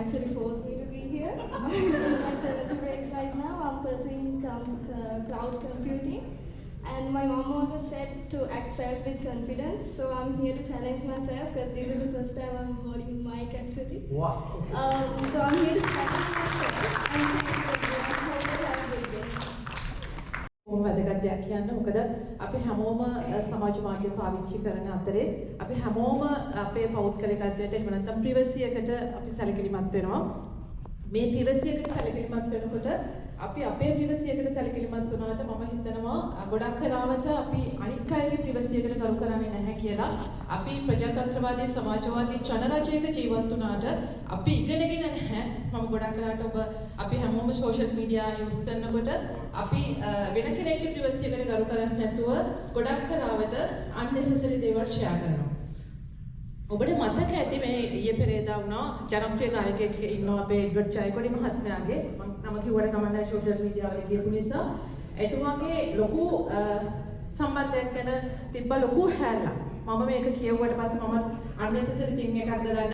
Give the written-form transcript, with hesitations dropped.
actually forced me to be here. I'm in my 70 breaks right now. I'm pursuing cloud computing. And my mom always said to accept with confidence. So I'm here to challenge myself because this is the first time I'm holding mic actually. Wow. So I'm here to challenge myself. And thank you everyone. Hope you have a great day. වැදගත් දෙයක් කියන්න. මොකද අපි හැමෝම සමාජ මාධ්‍ය පාවිච්චි කරන අතරේ අපි හැමෝම අපේ පෞද්ගලිකත්වයට එහෙම නැත්නම් ප්‍රිවසි එකට අපි සැලකිලිමත් වෙනවා. මේ ප්‍රිවසි එකට සැලකිලිමත් වෙනකොට අපි අපේ ප්‍රිවසි එකට සැලකිලිමත් වුණාට මම හිතනවා ගොඩක් වෙලාවට අපි අනික් අයගේ ප්‍රිවසි එකට කරු කරන්නේ නැහැ කියලා. අපි ප්‍රජාතන්ත්‍රවාදී සමාජවාදී ජනරජයක ජීවත් වුණාට අපි ඉගෙනගෙන නැහැ. මම ගොඩක් වෙලාවට ඔබ අපි හැමෝම සෝෂල් මීඩියා යූස් කරනකොට අපි වෙන කෙනෙක්ගේ ප්‍රිවසි එකට කරු කරන්නේ නැතුව ගොඩක් වෙලාවට unnecessary දේවල් ෂෙයා කරනවා. ඔබට මතක ඇති මේ ඊයේ පෙරේදා වුණා ජනප්‍රිය ගායකයෙක් ඉන්නවා අපේ එඩ්වඩ් ජයකොඩි මහත්මයාගේ මම නම කිව්වට කමන්නේ සෝෂල් මීඩියා වල කියපු නිසා එතුමාගේ ලොකු සම්බන්ධයක් ගැන තිබ්බ ලොකු හැල්ලක් මම මේක කියුවට පස්සේ මම unnecessary thing එකක්ද